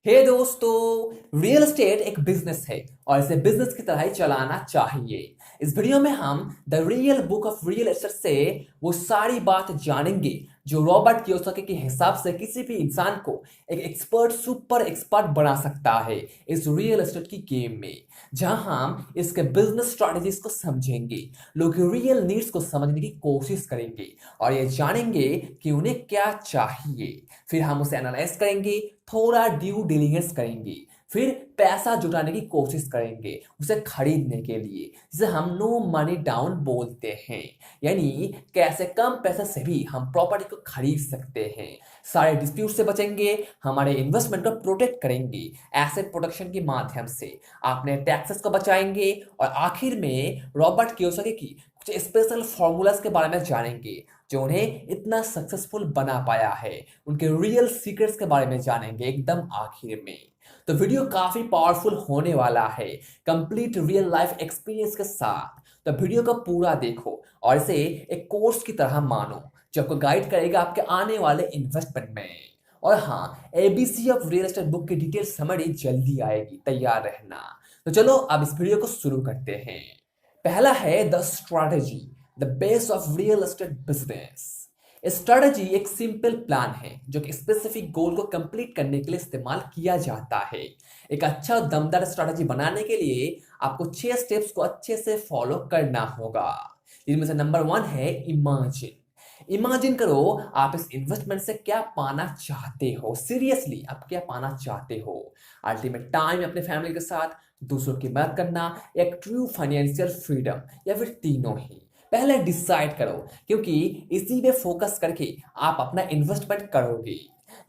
हे दोस्तों, real estate एक business है और इसे बिजनेस की तरह ही चलाना चाहिए। इस वीडियो में हम the real book of real estate से वो सारी बात जानेंगे जो रॉबर्ट कियोसाकी के हिसाब से किसी भी इंसान को एक एक्सपर्ट सुपर एक्सपर्ट बना सकता है इस रियल एस्टेट की गेम में। जहां हम इसके बिजनेस स्ट्रेटजीज को समझेंगे, लोग रियल नीड्स को समझने की कोशिश करेंगे और ये जानेंगे कि उन्हें क्या चाहिए। फिर हम उसे एनालाइज करेंगे, थोड़ा ड्यू डिलिजेंस करेंगे, फिर पैसा जुटाने की कोशिश करेंगे उसे खरीदने के लिए, जिसे हम नो मनी डाउन बोलते हैं। यानी कैसे कम पैसे से भी हम प्रॉपर्टी को खरीद सकते हैं। सारे डिस्प्यूट से बचेंगे, हमारे इन्वेस्टमेंट को प्रोटेक्ट करेंगे एसेट प्रोटेक्शन के माध्यम से, अपने टैक्सेस को बचाएंगे और आखिर में रॉबर्ट कियोसाकी की कुछ स्पेशल फॉर्मूलाज के बारे में जानेंगे जो उन्हें इतना सक्सेसफुल बना पाया है। उनके रियल सीक्रेट्स के बारे में जानेंगे एकदम आखिर में। तो वीडियो काफी पावरफुल होने वाला है, कंप्लीट रियल लाइफ एक्सपीरियंस के साथ। तो वीडियो को पूरा देखो और इसे एक कोर्स की तरह मानो जो आपको गाइड करेगा आपके आने वाले इन्वेस्टमेंट में। और हाँ, ABC of real estate book की डिटेल समरी जल्दी आएगी, तैयार रहना। तो चलो अब इस वीडियो को शुरू करते हैं। पहला है the strategy, the base of real estate business. Strategy एक सिंपल प्लान है जो कि स्पेसिफिक गोल को कंप्लीट करने के लिए इस्तेमाल किया जाता है। एक अच्छा और दमदार स्ट्रैटेजी बनाने के लिए आपको 6 स्टेप्स को अच्छे से फॉलो करना होगा। जिनमें से नंबर 1 है इमेजिन। इमेजिन करो आप इस इन्वेस्टमेंट से क्या पाना चाहते हो। सीरियसली आप क्या पाना चाहते हो? अल्टीमेट टाइम अपने फैमिली के साथ, दूसरों की मदद करना, एक ट्रू फाइनेंशियल फ्रीडम, या फिर तीनों ही? पहले डिसाइड करो, क्योंकि इसी पे फोकस करके आप अपना इन्वेस्टमेंट करोगे।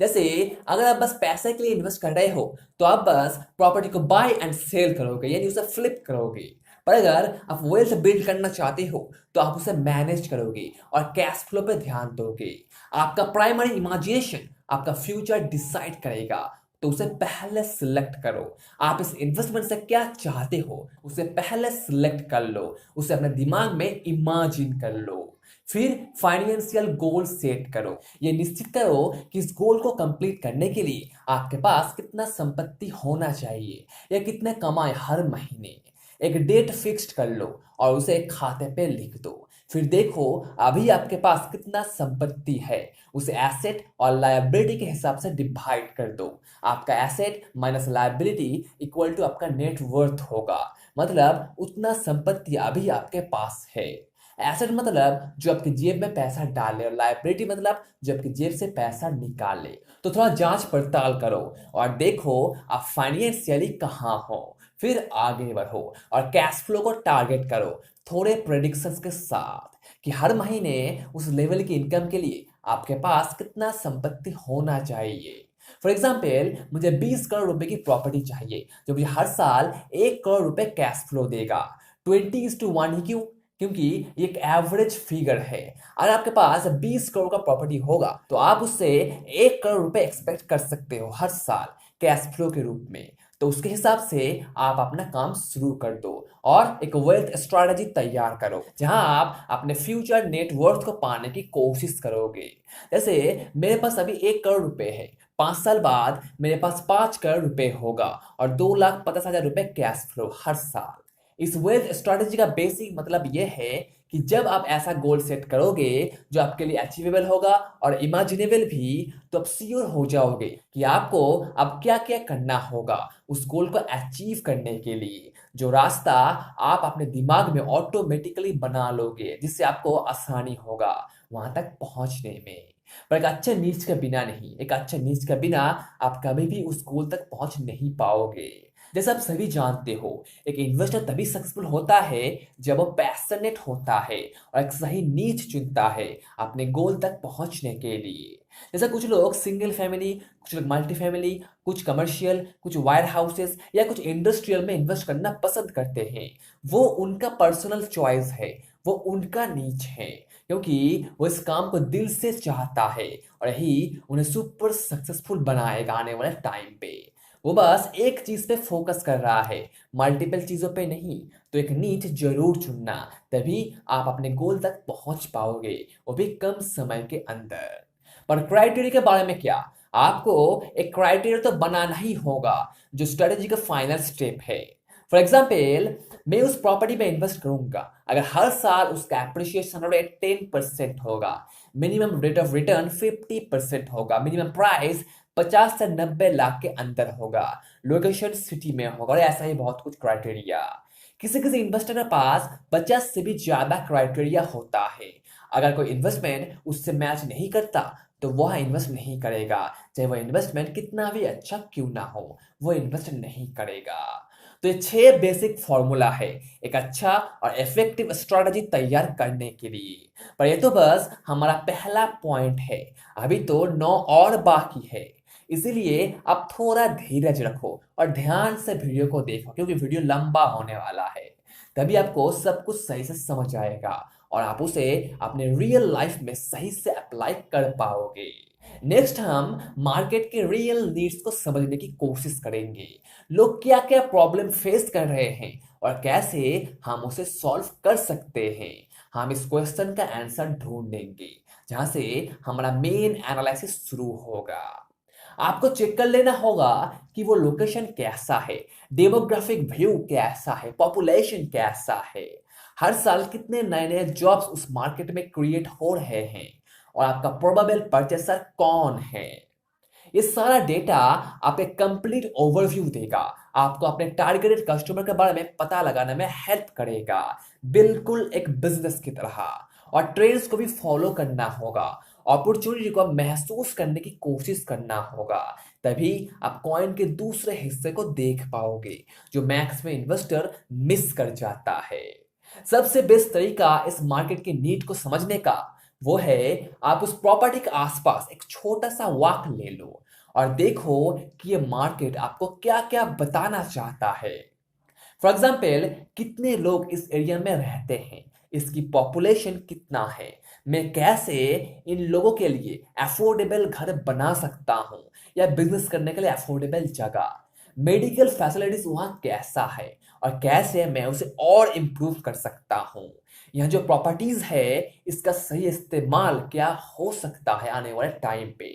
जैसे अगर आप बस पैसे के लिए इन्वेस्ट कर रहे हो तो आप बस प्रॉपर्टी को बाय एंड सेल करोगे, यानी उसे फ्लिप करोगे। पर अगर आप वेल्थ बिल्ड करना चाहते हो तो आप उसे मैनेज करोगे और कैश फ्लो पे ध्यान दोगे। आपका प्राइमरी इमेजिनेशन आपका फ्यूचर डिसाइड करेगा, तो उसे पहले सिलेक्ट करो। आप इस इन्वेस्टमेंट से क्या चाहते हो उसे पहले सिलेक्ट कर लो, उसे अपने दिमाग में इमेजिन कर लो। फिर फाइनेंशियल गोल सेट करो। ये निश्चित करो कि इस गोल को कंप्लीट करने के लिए आपके पास कितना संपत्ति होना चाहिए या कितने कमाए हर महीने। एक डेट फिक्स्ड कर लो और उसे एक खाते पे लिख दो। फिर देखो अभी आपके पास कितना संपत्ति है, उसे एसेट और लायबिलिटी के हिसाब से डिवाइड कर दो। आपका asset minus liability equal to आपका नेट वर्थ होगा। मतलब उतना संपत्ति अभी आपके पास है। एसेट मतलब जो आपकी जेब में पैसा डाले और लायबिलिटी मतलब जो आपकी जेब से पैसा निकाले। तो थोड़ा जांच पड़ताल करो और देखो आप फाइनेंशियली कहाँ हो। फिर आगे बढ़ो और कैश फ्लो को टारगेट करो थोड़े प्रेडिक्शंस के साथ कि हर महीने उस लेवल की इनकम के लिए आपके पास कितना संपत्ति होना चाहिए। फॉर एग्जाम्पल, मुझे 20 करोड़ रुपए की प्रॉपर्टी चाहिए जो मुझे हर साल 1 करोड़ रुपए कैश फ्लो देगा। 20:1 ही क्यों? क्योंकि ये एक एवरेज फिगर है। अगर आपके पास 20 करोड़ का प्रॉपर्टी होगा तो आप उससे 1 करोड़ रुपए एक्सपेक्ट कर सकते हो हर साल कैश फ्लो के रूप में। तो उसके हिसाब से आप अपना काम शुरू कर दो और एक वेल्थ स्ट्रैटेजी तैयार करो जहां आप अपने फ्यूचर नेटवर्थ को पाने की कोशिश करोगे। जैसे मेरे पास अभी 1 करोड़ रुपए है, 5 साल बाद मेरे पास 5 करोड़ रुपए होगा और 2,50,000 रुपए कैश फ्लो हर साल। इस वेल्थ स्ट्रैटेजी का बेसिक मतलब यह है कि जब आप ऐसा गोल सेट करोगे जो आपके लिए अचीवेबल होगा और इमेजिनेबल भी, तो आप श्योर हो जाओगे कि आपको अब क्या क्या करना होगा उस गोल को अचीव करने के लिए। जो रास्ता आप अपने दिमाग में ऑटोमेटिकली बना लोगे, जिससे आपको आसानी होगा वहां तक पहुंचने में। पर एक अच्छे नीच के बिना नहीं, एक अच्छे नीच के बिना आप कभी भी उस गोल तक पहुंच नहीं पाओगे। जैसे आप सभी जानते हो, एक इन्वेस्टर तभी सक्सेसफुल होता है जब वो पैशनेट होता है और एक सही नीच चुनता है अपने गोल तक पहुंचने के लिए। जैसे कुछ लोग सिंगल फैमिली, कुछ लोग मल्टी फैमिली, कुछ कमर्शियल, कुछ वायर हाउसेस या कुछ इंडस्ट्रियल में इन्वेस्ट करना पसंद करते हैं। वो उनका पर्सनल चॉइस है, वो उनका नीच है, क्योंकि वो इस काम को दिल से चाहता है और यही उन्हें सुपर सक्सेसफुल बनाएगा आने वाले टाइम पे। वो बस एक चीज पे फोकस कर रहा है, मल्टीपल चीजों पे नहीं। तो एक नीच जरूर चुनना, तभी आप अपने गोल तक पहुंच पाओगे, वो भी कम समय के अंदर। पर क्राइटेरिया के बारे में क्या? आपको एक क्राइटेरिया तो बनाना ही होगा जो स्ट्रेटेजी का फाइनल स्टेप है। फॉर एग्जाम्पल, मैं उस प्रॉपर्टी में इन्वेस्ट करूंगा अगर हर साल उसका एप्रिसिएशन रेट 10% होगा, मिनिमम रेट ऑफ रिटर्न 50% होगा, मिनिमम प्राइस 50 से 90 लाख के अंदर होगा, लोकेशन सिटी में होगा, और ऐसा ही बहुत कुछ क्राइटेरिया। किसी किसी इन्वेस्टर के पास 50 से भी ज्यादा क्राइटेरिया होता है। अगर कोई इन्वेस्टमेंट उससे मैच नहीं करता तो वह इन्वेस्ट नहीं करेगा, चाहे वह इन्वेस्टमेंट कितना भी अच्छा क्यों ना हो, वो इन्वेस्ट नहीं करेगा। तो ये 6 बेसिक फॉर्मूला है एक अच्छा और इफेक्टिव स्ट्रेटजी तैयार करने के लिए। पर ये तो बस हमारा पहला पॉइंट है, अभी तो 9 और बाकी है। इसीलिए आप थोड़ा धीरज रखो और ध्यान से वीडियो को देखो, क्योंकि वीडियो लंबा होने वाला है। तभी आपको सब कुछ सही से समझ आएगा और आप उसे अपने रियल लाइफ में सही से अप्लाई कर पाओगे। नेक्स्ट हम मार्केट के रियल नीड्स को समझने की कोशिश करेंगे। लोग क्या क्या प्रॉब्लम फेस कर रहे हैं और कैसे हम उसे सॉल्व कर सकते हैं। हम इस क्वेश्चन का आंसर ढूंढेंगे, जहां से हमारा मेन एनालिसिस शुरू होगा। आपको चेक कर लेना होगा कि वो लोकेशन कैसा है, डेमोग्राफिक व्यू कैसा है, पॉपुलेशन कैसा है, हर साल कितने नए नए जॉब्स उस मार्केट में क्रिएट हो रहे हैं, और आपका प्रोबेबल परचेसर कौन है। ये सारा डेटा आपको एक कंप्लीट ओवरव्यू देगा, आपको अपने टारगेटेड कस्टमर के बारे में पता लगाने में हेल्प करेगा, बिल्कुल एक बिजनेस की तरह। और ट्रेंड्स को भी फॉलो करना होगा, अपॉर्चुनिटी को महसूस करने की कोशिश करना होगा। तभी आप कॉइन के दूसरे हिस्से को देख पाओगे जो मैक्स में इन्वेस्टर मिस कर जाता है। सबसे बेस्ट तरीका इस मार्केट की नीड को समझने का वो है आप उस प्रॉपर्टी के आसपास एक छोटा सा वॉक ले लो और देखो कि ये मार्केट आपको क्या क्या बताना चाहता है। फॉर एग्जाम्पल, कितने लोग इस एरिया में रहते हैं, इसकी पॉपुलेशन कितना है, मैं कैसे इन लोगों के लिए अफोर्डेबल घर बना सकता हूँ या बिजनेस करने के लिए अफोर्डेबल जगह, मेडिकल फैसिलिटीज वहाँ कैसा है और कैसे मैं उसे और इम्प्रूव कर सकता हूँ। यह जो प्रॉपर्टीज है इसका सही इस्तेमाल क्या हो सकता है आने वाले टाइम पे।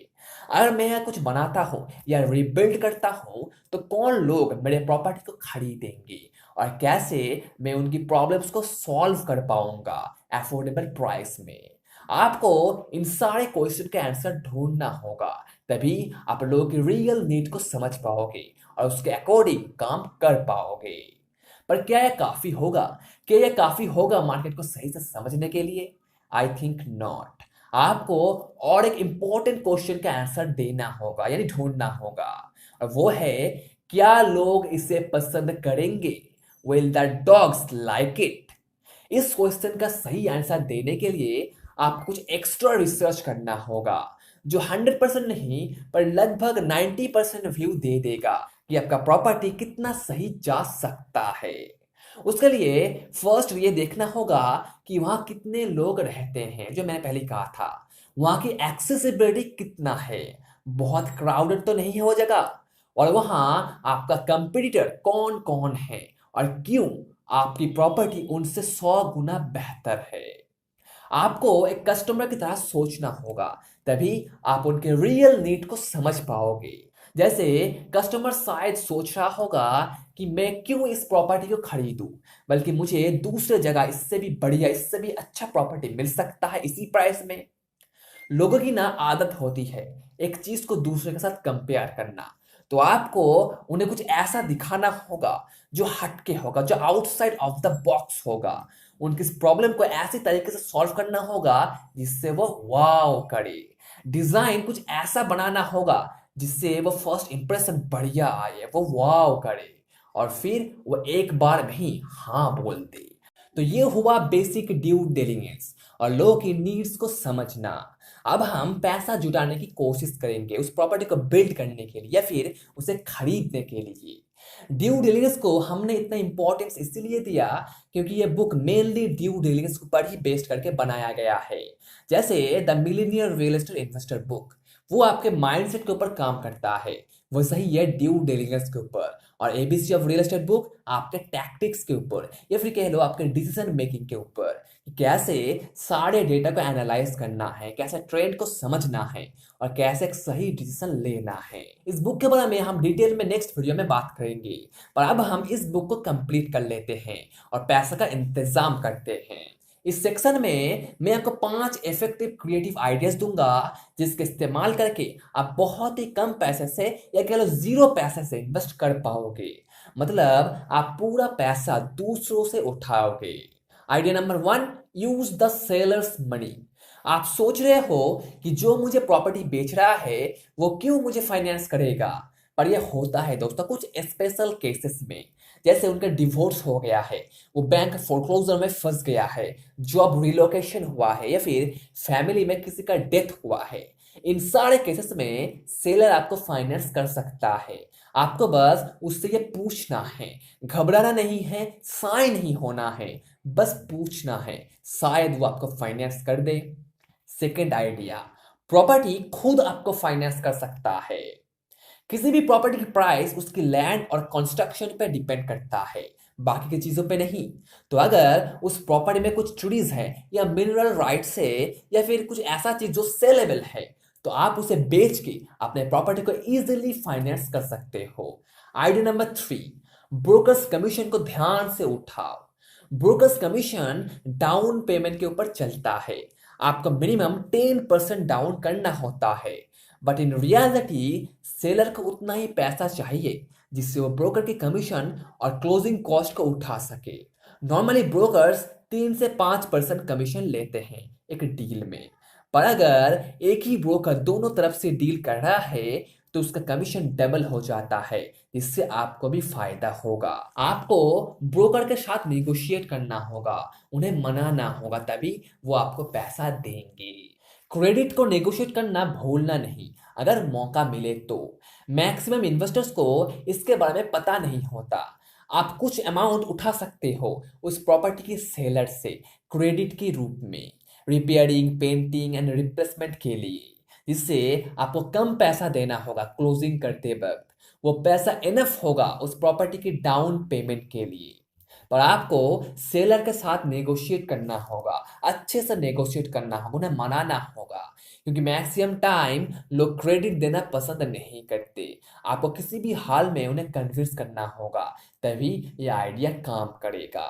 अगर मैं यहाँ कुछ बनाता हूँ या रिबिल्ड करता हूँ तो कौन लोग मेरे प्रॉपर्टी को खरीदेंगे और कैसे मैं उनकी प्रॉब्लम्स को सॉल्व कर पाऊंगा अफोर्डेबल प्राइस में। आपको इन सारे क्वेश्चन के आंसर ढूंढना होगा, तभी आप लोगों की रियल नीड को समझ पाओगे और उसके अकॉर्डिंग काम कर पाओगे। पर क्या यह काफी होगा? क्या यह काफी होगा मार्केट को सही से समझने के लिए? I think not. आपको और एक इंपॉर्टेंट क्वेश्चन का आंसर देना होगा, यानी ढूंढना होगा, और वो है क्या लोग इसे पसंद करेंगे? Will the dogs like it? इस क्वेश्चन का सही आंसर देने के लिए आपको कुछ एक्स्ट्रा रिसर्च करना होगा जो 100% नहीं पर लगभग 90% व्यू दे देगा कि आपका प्रॉपर्टी कितना सही जा सकता है। उसके लिए फर्स्ट ये देखना होगा कि वहाँ कितने लोग रहते हैं, जो मैंने पहले कहा था। वहाँ की एक्सेसिबिलिटी कितना है, बहुत क्राउडेड तो नहीं है वो जगह, और वहाँ आपका कंपटीटर कौन कौन है और क्यों आपकी प्रॉपर्टी उनसे 100 गुना बेहतर है। आपको एक कस्टमर की तरह सोचना होगा, तभी आप उनके रियल नीड को समझ पाओगे। जैसे कस्टमर शायद सोच रहा होगा कि मैं क्यों इस प्रॉपर्टी को खरीदूं, बल्कि मुझे दूसरे जगह इससे भी बढ़िया, इससे भी अच्छा प्रॉपर्टी मिल सकता है इसी प्राइस में। लोगों की ना आदत होती है एक चीज को दूसरे के साथ कंपेयर करना, तो आपको उन्हें कुछ ऐसा दिखाना होगा जो हटके होगा, जो आउटसाइड ऑफ द बॉक्स होगा। उनकी इस प्रॉब्लम को ऐसे तरीके से सॉल्व करना होगा जिससे वो वाव करे। डिजाइन कुछ ऐसा बनाना होगा जिससे वो फर्स्ट इंप्रेशन बढ़िया आए, वो वाव करे और फिर वो एक बार में ही हाँ बोल दे। तो ये हुआ बेसिक ड्यू डिलिजेंस और लोगों की नीड्स को समझना। अब हम पैसा जुटाने की कोशिश करेंगे उस प्रॉपर्टी को बिल्ड करने के लिए या फिर उसे खरीदने के लिए। ड्यू डिलिजेंस को हमने इतना इंपॉर्टेंस इसलिए दिया क्योंकि ये बुक मेनली ड्यू डिलिजेंस पर ही बेस्ड करके बनाया गया है। जैसे the millionaire real estate investor book, वो आपके माइंडसेट के ऊपर काम करता है, वैसे ही ये ड्यू डिलिजेंस के ऊपर। और ABC of real estate book आपके टैक्टिक्स के ऊपर या फिर कह लो आपके डिसीजन मेकिंग के ऊपर कि कैसे सारे डेटा को एनालाइज करना है, कैसे ट्रेंड को समझना है और कैसे एक सही डिसीजन लेना है। इस बुक के बारे में हम डिटेल में नेक्स्ट वीडियो में बात करेंगे, पर अब हम इस बुक को कंप्लीट कर लेते हैं और पैसा का इंतजाम करते हैं। इस सेक्शन में मैं आपको 5 इफेक्टिव क्रिएटिव आइडियाज दूंगा जिसके इस्तेमाल करके आप बहुत ही कम पैसे से या कह लो 0 पैसे से इन्वेस्ट कर पाओगे। मतलब आप पूरा पैसा दूसरों से उठाओगे। Idea number 1, use the sellers money. आप सोच रहे हो कि जो मुझे प्रॉपर्टी बेच रहा है वो क्यों मुझे फाइनेंस करेगा, पर यह होता है दोस्तों कुछ स्पेशल केसेस में, जैसे उनका डिवोर्स हो गया है, वो बैंक फोरक्लोजर में फंस गया है, जॉब रिलोकेशन हुआ है या फिर फैमिली में किसी का डेथ हुआ है। इन सारे केसेस में सेलर आपको फाइनेंस कर सकता है। आपको बस उससे ये पूछना है, घबराना नहीं है, साइन नहीं होना है, बस पूछना है, शायद वो आपको फाइनेंस कर दे। सेकेंड आइडिया, प्रॉपर्टी खुद आपको फाइनेंस कर सकता है। किसी भी प्रॉपर्टी की प्राइस उसकी लैंड और कंस्ट्रक्शन पे डिपेंड करता है, बाकी की चीजों पे नहीं। तो अगर उस प्रॉपर्टी में कुछ ट्रीज है या मिनरल राइट्स है या फिर कुछ ऐसा चीज जो सेलेबल है, तो आप उसे बेच के अपने प्रॉपर्टी को इजीली फाइनेंस कर सकते हो। आइडिया नंबर 3, ब्रोकर्स कमीशन को ध्यान से उठाओ। ब्रोकर्स कमीशन डाउन पेमेंट के ऊपर चलता है। आपको मिनिमम 10% डाउन करना होता है, बट इन रियलिटी सेलर को उतना ही पैसा चाहिए जिससे वो ब्रोकर की कमीशन और क्लोजिंग कॉस्ट को उठा सके। नॉर्मली ब्रोकर्स 3 से 5% कमीशन लेते हैं एक डील में, पर अगर एक ही ब्रोकर दोनों तरफ से डील कर रहा है तो उसका कमीशन डबल हो जाता है, जिससे आपको भी फायदा होगा। आपको ब्रोकर के साथ नेगोशिएट करना होगा, उन्हें मनाना होगा, तभी वो आपको पैसा देंगे। क्रेडिट को नेगोशिएट करना भूलना नहीं अगर मौका मिले तो। मैक्सिमम इन्वेस्टर्स को इसके बारे में पता नहीं होता। आप कुछ अमाउंट उठा सकते हो उस प्रॉपर्टी की सेलर से क्रेडिट के रूप में, रिपेयरिंग, पेंटिंग एंड रिप्लेसमेंट के लिए, जिससे आपको कम पैसा देना होगा क्लोजिंग करते वक्त। वो पैसा इनफ होगा उस प्रॉपर्टी की डाउन पेमेंट के लिए, पर आपको सेलर के साथ नेगोशिएट करना होगा, अच्छे से नेगोशिएट करना होगा, उन्हें मनाना होगा, क्योंकि मैक्सिमम टाइम लोग क्रेडिट देना पसंद नहीं करते। आपको किसी भी हाल में उन्हें कन्विंस करना होगा, तभी यह आइडिया काम करेगा।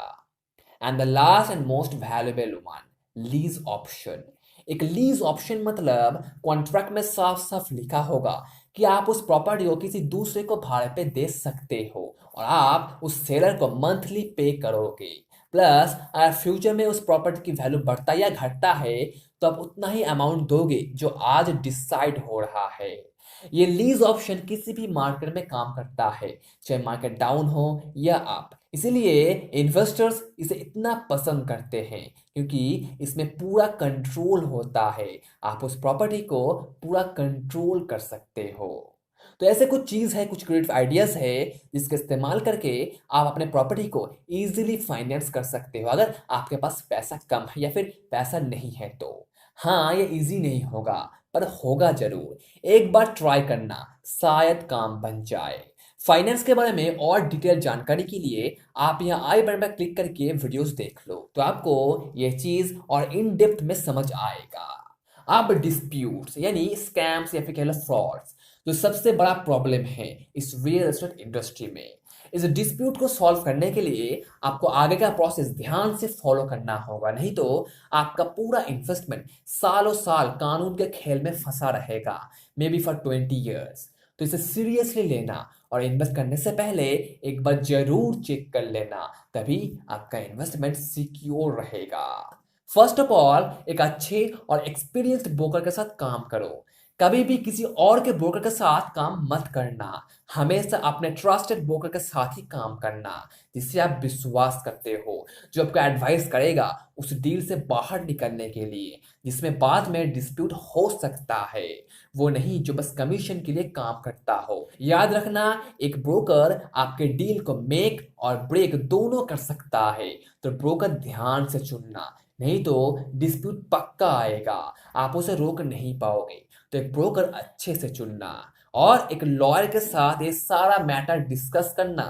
And the last and most valuable one, lease option. एक लीज ऑप्शन मतलब कॉन्ट्रैक्ट में साफ साफ लिखा होगा कि आप उस प्रॉपर्टी को किसी दूसरे को भाड़े पे दे सकते हो और आप उस सेलर को मंथली पे करोगे। प्लस अगर फ्यूचर में उस प्रॉपर्टी की वैल्यू बढ़ता या घटता है तो आप उतना ही अमाउंट दोगे जो आज डिसाइड हो रहा है। ये लीज ऑप्शन किसी भी मार्केट में काम करता है, चाहे मार्केट डाउन हो या अप। इसीलिए इन्वेस्टर्स इसे इतना पसंद करते हैं क्योंकि इसमें पूरा कंट्रोल होता है। आप उस प्रॉपर्टी को पूरा कंट्रोल कर सकते हो। तो ऐसे कुछ चीज़ है, कुछ क्रिएटिव आइडियाज है जिसके इस्तेमाल करके आप अपने प्रॉपर्टी को इजीली फाइनेंस कर सकते हो अगर आपके पास पैसा कम है या फिर पैसा नहीं है तो। हाँ, ये इजी नहीं होगा पर होगा जरूर। एक बार ट्राई करना, शायद काम बन जाए। फाइनेंस के बारे में और डिटेल जानकारी के लिए आप यहाँ आई बटन पर क्लिक करके वीडियोस देख लो, तो आपको ये चीज और इन डेप्थ में समझ आएगा। अब डिस्प्यूट्स यानी स्कैम्स या फिर कह लो फ्रॉड्स, जो सबसे बड़ा प्रॉब्लम है इस रियल एस्टेट इंडस्ट्री में। इस डिस्प्यूट को सॉल्व करने के लिए आपको आगे का प्रोसेस ध्यान से फॉलो करना होगा, नहीं तो आपका पूरा इन्वेस्टमेंट सालों साल कानून के खेल में फंसा रहेगा, मे बी फॉर 20 ईयर्स। तो इसे सीरियसली लेना और इन्वेस्ट करने से पहले एक बार जरूर चेक कर लेना, तभी आपका इन्वेस्टमेंट सिक्योर रहेगा। फर्स्ट ऑफ ऑल, एक अच्छे और एक्सपीरियंस्ड ब्रोकर के साथ काम करो। कभी भी किसी और के ब्रोकर के साथ काम मत करना, हमेशा अपने ट्रस्टेड ब्रोकर के साथ ही काम करना जिससे आप विश्वास करते हो, जो आपको एडवाइस करेगा उस डील से बाहर निकलने के लिए जिसमें बाद में डिस्प्यूट हो सकता है, वो नहीं जो बस कमीशन के लिए काम करता हो। याद रखना, एक ब्रोकर आपके डील को मेक और ब्रेक दोनों कर सकता है, तो ब्रोकर ध्यान से चुनना, नहीं तो डिस्प्यूट पक्का आएगा, आप उसे रोक नहीं पाओगे। तो एक ब्रोकर अच्छे से चुनना। और एक लॉयर के साथ ये सारा मैटर डिस्कस करना,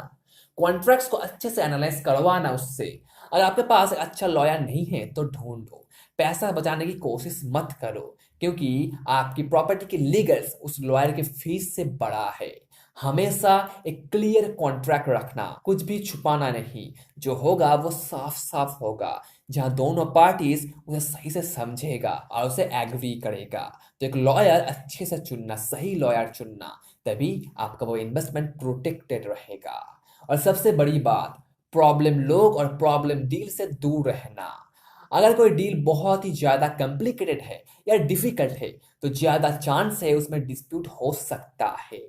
कॉन्ट्रैक्ट्स को अच्छे से एनालाइज करवाना उससे। अगर आपके पास एक अच्छा लॉयर नहीं है तो ढूंढो, पैसा बचाने की कोशिश मत करो, क्योंकि आपकी प्रॉपर्टी की लीगल्स उस लॉयर की फीस से बड़ा है। हमेशा एक क्लियर कॉन्ट्रैक्ट रखना, कुछ भी छुपाना नहीं, जो होगा वो साफ साफ होगा, जहां दोनों पार्टीज उसे सही से समझेगा और उसे एग्री करेगा। तो एक लॉयर अच्छे से चुनना, सही लॉयर चुनना, तभी आपका वो इन्वेस्टमेंट प्रोटेक्टेड रहेगा। और सबसे बड़ी बात, प्रॉब्लम लोग और प्रॉब्लम डील से दूर रहना। अगर कोई डील बहुत ही ज्यादा कॉम्प्लिकेटेड है या डिफिकल्ट है तो ज्यादा चांस है उसमें डिस्प्यूट हो सकता है,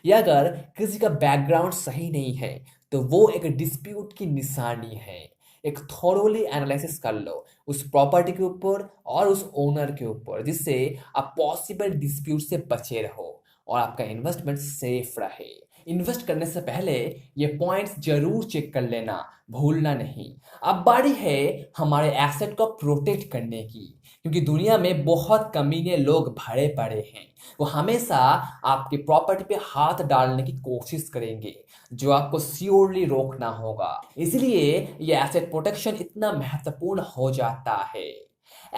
या अगर किसी का बैकग्राउंड सही नहीं है तो वो एक डिस्प्यूट की निशानी है। एक थॉरोली एनालिसिस कर लो उस प्रॉपर्टी के ऊपर और उस ओनर के ऊपर, जिससे आप पॉसिबल डिस्प्यूट से बचे रहो और आपका इन्वेस्टमेंट सेफ रहे। इन्वेस्ट करने से पहले ये पॉइंट्स जरूर चेक कर लेना, भूलना नहीं। अब बारी है हमारे एसेट को प्रोटेक्ट करने की, क्योंकि दुनिया में बहुत कमीने लोग भरे पड़े हैं। वो हमेशा आपकी प्रॉपर्टी पे हाथ डालने की कोशिश करेंगे, जो आपको श्योरली रोकना होगा। इसलिए ये एसेट प्रोटेक्शन इतना महत्वपूर्ण हो जाता है।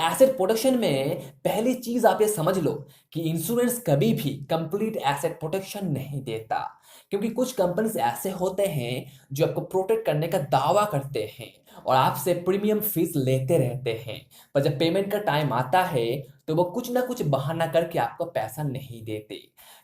एसेट प्रोटेक्शन में पहली चीज आप ये समझ लो कि इंश्योरेंस कभी भी कंप्लीट एसेट प्रोटेक्शन नहीं देता, क्योंकि कुछ कंपनीज ऐसे होते हैं जो आपको प्रोटेक्ट करने का दावा करते हैं और आपसे प्रीमियम फीस लेते रहते हैं, पर जब पेमेंट का टाइम आता है तो वो कुछ ना कुछ बहाना करके आपको पैसा नहीं देते,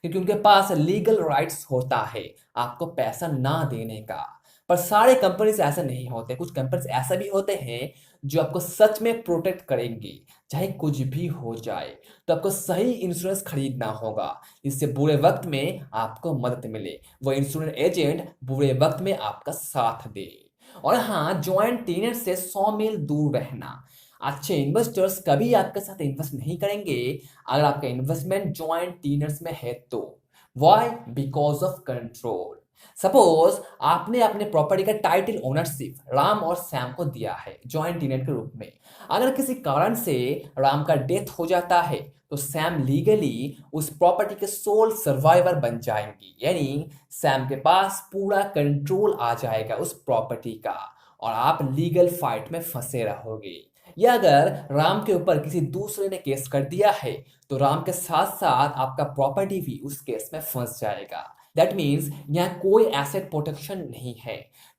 क्योंकि उनके पास लीगल राइट्स होता है आपको पैसा ना देने का। पर सारे कंपनीज ऐसे नहीं होते, कुछ कंपनीज ऐसे भी होते हैं जो आपको सच में प्रोटेक्ट करेंगे चाहे कुछ भी हो जाए। तो आपको सही इंश्योरेंस खरीदना होगा, जिससे बुरे वक्त में आपको मदद मिले, वो इंश्योरेंस एजेंट बुरे वक्त में आपका साथ दे। और हाँ, ज्वाइंट टेनर से 100 मील दूर रहना। अच्छे इन्वेस्टर्स कभी आपके साथ इन्वेस्ट नहीं करेंगे अगर आपका इन्वेस्टमेंट ज्वाइंट टेनर्स में है तो। Why? Because of control. Suppose आपने अपने प्रॉपर्टी का टाइटल ओनरशिप राम और श्याम को दिया है जॉइंट टेनेंट के रूप में। अगर किसी कारण से राम का डेथ हो जाता है तो सैम लीगली उस प्रॉपर्टी के सोल सर्वाइवर बन जाएंगी, यानी सैम के पास पूरा कंट्रोल आ जाएगा उस प्रॉपर्टी का और आप लीगल फाइट में फंसे रहोगे। या अगर राम के ऊपर किसी दूसरे ने केस कर दिया है तो राम के साथ साथ आपका प्रॉपर्टी भी उस केस में फंस जाएगा। दैट मीन्स यहाँ कोई एसेट प्रोटेक्शन नहीं है।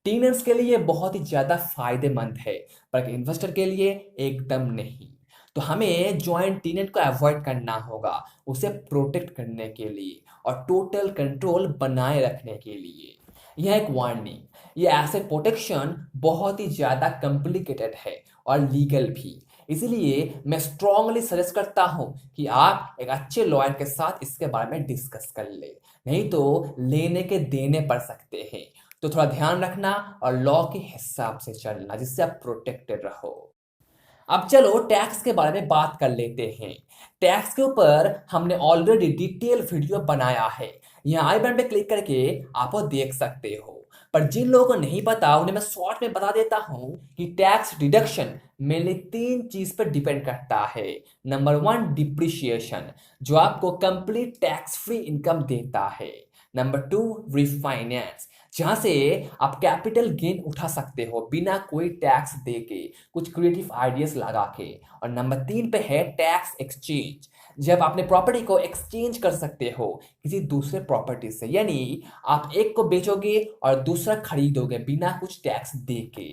टेनेंट्स के लिए बहुत ही ज्यादा फायदेमंद है, पर इन्वेस्टर के लिए एकदम नहीं। तो हमें ज्वाइंट टेनेंट को अवॉइड करना होगा उसे प्रोटेक्ट करने के लिए और टोटल कंट्रोल बनाए रखने के लिए। यह एक वार्निंग, ये एसेट प्रोटेक्शन बहुत ही ज्यादा कॉम्प्लिकेटेड है और लीगल भी। इसलिए मैं स्ट्रांगली सजेस्ट करता हूं कि आप एक अच्छे लॉयर के साथ इसके बारे में डिस्कस कर ले, नहीं तो लेने के देने पड़ सकते हैं। तो थोड़ा ध्यान रखना और लॉ के हिसाब से चलना, जिससे आप प्रोटेक्टेड रहो। अब चलो टैक्स के बारे में बात कर लेते हैं। टैक्स के ऊपर हमने ऑलरेडी डिटेल वीडियो बनाया है, यहाँ आई बटन पे क्लिक करके आप वो देख सकते हो। पर जिन लोगों को नहीं पता उन्हें मैं शॉर्ट में बता देता हूँ कि टैक्स डिडक्शन मेनली 3 चीज पर डिपेंड करता है। नंबर 1, डिप्रिशिएशन, जो आपको कंप्लीट टैक्स फ्री इनकम देता है। नंबर 2, रिफाइनेंस, जहां से आप कैपिटल गेन उठा सकते हो बिना कोई टैक्स देके, कुछ क्रिएटिव आइडियाज लगा के। और नंबर 3 पे है टैक्स एक्सचेंज, जब आपने प्रॉपर्टी को एक्सचेंज कर सकते हो किसी दूसरे प्रॉपर्टी से, यानी आप एक को बेचोगे और दूसरा खरीदोगे बिना कुछ टैक्स देके।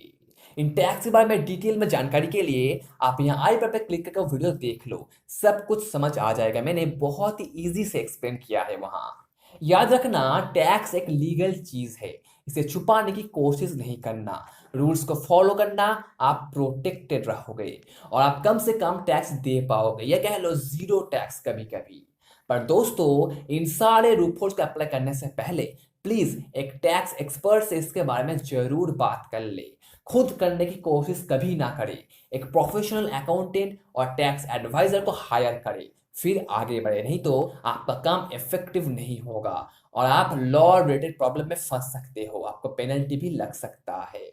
इन टैक्स के बारे में डिटेल में जानकारी के लिए आप यहाँ आई बटन पे क्लिक करके वीडियो देख लो, सब कुछ समझ आ जाएगा। मैंने बहुत ही इजी से एक्सप्लेन किया है वहाँ। याद रखना, टैक्स एक लीगल चीज है, इसे छुपाने की कोशिश नहीं करना, रूल्स को फॉलो करना, आप प्रोटेक्टेड रहोगे और आप कम से कम टैक्स दे पाओगे, या कह लो जीरो टैक्स कभी कभी। पर दोस्तों, इन सारे रूलफोर्स को अप्लाई करने से पहले प्लीज एक टैक्स एक्सपर्ट से इसके बारे में जरूर बात कर ले। खुद करने की कोशिश कभी ना करें, एक प्रोफेशनल अकाउंटेंट और टैक्स एडवाइजर को हायर करें, फिर आगे बढ़े, नहीं तो आपका काम इफेक्टिव नहीं होगा और आप लॉ रिलेटेड प्रॉब्लम में फंस सकते हो, आपको पेनल्टी भी लग सकता है।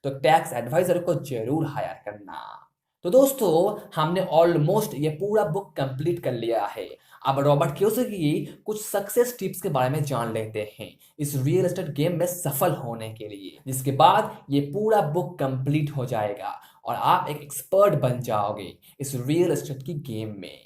तो टैक्स एडवाइजर को जरूर हायर करना। तो दोस्तों, हमने ऑलमोस्ट ये पूरा बुक कंप्लीट कर लिया है। अब रॉबर्ट कियोसाकी की कुछ सक्सेस टिप्स के बारे में जान लेते हैं इस रियल एस्टेट गेम में सफल होने के लिए, जिसके बाद ये पूरा बुक कंप्लीट हो जाएगा और आप एक एक्सपर्ट बन जाओगे इस रियल एस्टेट की गेम में।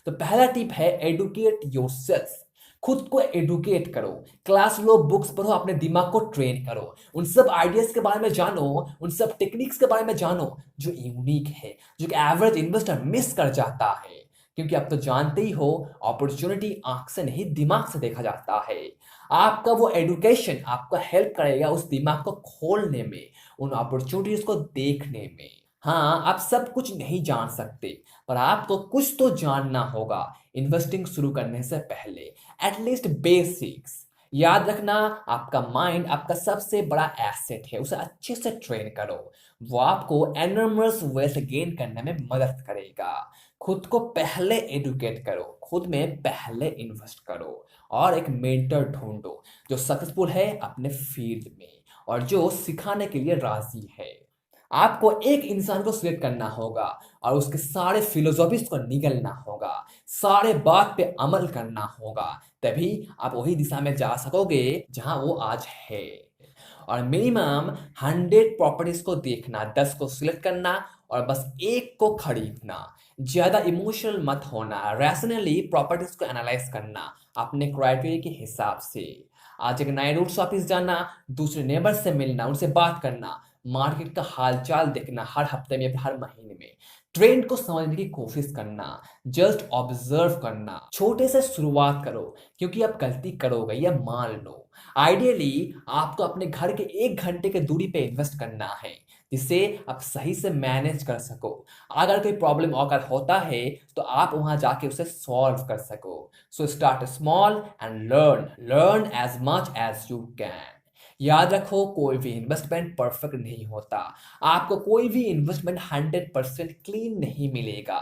तो पहला टिप है एडुकेट योरसेल्फ। खुद को एडुकेट करो, क्लास लो, बुक्स पढ़ो, अपने दिमाग को ट्रेन करो, उन सब आइडियाज के बारे में जानो, उन सब टेक्निक्स के बारे में जानो जो यूनिक है, जो कि एवरेज इन्वेस्टर मिस कर जाता है। क्योंकि आप तो जानते ही हो, अपॉर्चुनिटी आंख से नहीं दिमाग से देखा जाता है। आपका वो एडुकेशन आपको हेल्प करेगा उस दिमाग को खोलने में, उन अपॉर्चुनिटीज को देखने में। हाँ, आप सब कुछ नहीं जान सकते, पर आपको कुछ तो जानना होगा इन्वेस्टिंग शुरू करने से पहले, एटलीस्ट बेसिक्स। याद रखना, आपका माइंड आपका सबसे बड़ा एसेट है, उसे अच्छे से ट्रेन करो। वो आपको एनर्मस वेल्थ गेन करने में मदद करेगा। खुद को पहले एडुकेट करो, खुद में पहले इन्वेस्ट करो और एक मेंटर ढूंढो जो सक्सेसफुल है अपने फील्ड में और जो सिखाने के लिए राजी है। आपको एक इंसान को सिलेक्ट करना होगा और उसके सारे फिलोसॉफीज को निगलना होगा, सारे बात पे अमल करना होगा, तभी आप वही दिशा में जा सकोगे जहां वो आज है। और मिनिमम 100 प्रॉपर्टीज को देखना, 10 को सिलेक्ट करना और बस एक को खरीदना। ज्यादा इमोशनल मत होना, रैशनली प्रॉपर्टीज को एनालाइज करना अपने क्राइटेरिया के हिसाब से। आज एक नए रूट्स ऑफिस जाना, दूसरे नेबर से मिलना, उनसे बात करना, मार्केट का हालचाल देखना हर हफ्ते में, हर महीने में, ट्रेंड को समझने की कोशिश करना, जस्ट ऑब्जर्व करना। छोटे से शुरुआत करो, क्योंकि आप गलती करोगे ये मान लो। आइडियली आपको अपने घर के 1 घंटे के दूरी पे इन्वेस्ट करना है, जिससे आप सही से मैनेज कर सको। अगर कोई प्रॉब्लम अगर होता है तो आप वहां जाके उसे सॉल्व कर सको। So start small and learn as much as you can. याद रखो, कोई भी इन्वेस्टमेंट परफेक्ट नहीं होता। आपको कोई भी इन्वेस्टमेंट 100% क्लीन नहीं मिलेगा।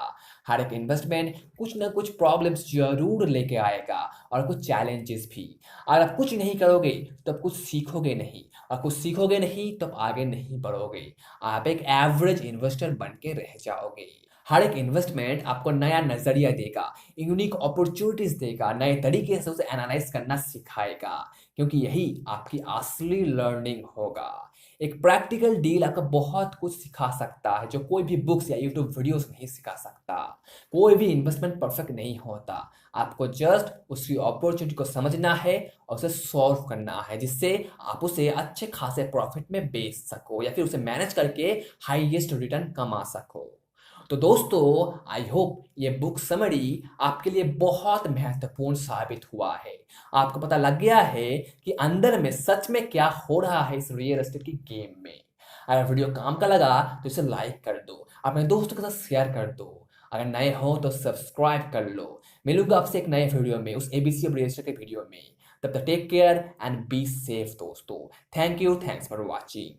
हर एक इन्वेस्टमेंट कुछ ना कुछ प्रॉब्लम्स जरूर लेके आएगा और कुछ चैलेंजेस भी। अगर आप कुछ नहीं करोगे तो आप कुछ सीखोगे नहीं, और कुछ सीखोगे नहीं तो आप आगे नहीं बढ़ोगे। आप एक एवरेज इन्वेस्टर बन के रह जाओगे। हर एक इन्वेस्टमेंट आपको नया नजरिया देगा, यूनिक अपॉर्चुनिटीज देगा, नए तरीके से उसे एनालाइज करना सिखाएगा, क्योंकि यही आपकी असली लर्निंग होगा। एक प्रैक्टिकल डील आपको बहुत कुछ सिखा सकता है जो कोई भी बुक्स या यूट्यूब वीडियोस नहीं सिखा सकता। कोई भी इन्वेस्टमेंट परफेक्ट नहीं होता। आपको जस्ट उसकी अपॉर्चुनिटी को समझना है और उसे सॉल्व करना है, जिससे आप उसे अच्छे खासे प्रॉफिट में बेच सको या फिर उसे मैनेज करके हाईएस्ट रिटर्न कमा सको। तो दोस्तों, आई होप ये बुक समरी आपके लिए बहुत महत्वपूर्ण साबित हुआ है। आपको पता लग गया है कि अंदर में सच में क्या हो रहा है इस रियल एस्टेट की गेम में। अगर वीडियो काम का लगा तो इसे लाइक कर दो, अपने दोस्तों के साथ शेयर कर दो। अगर नए हो तो सब्सक्राइब कर लो। मिलूंगा आपसे एक नए वीडियो में, उस एबीसी ऑफ रियल एस्टेट के वीडियो में। तब तक take care and be safe दोस्तों। Thank you, thanks for watching.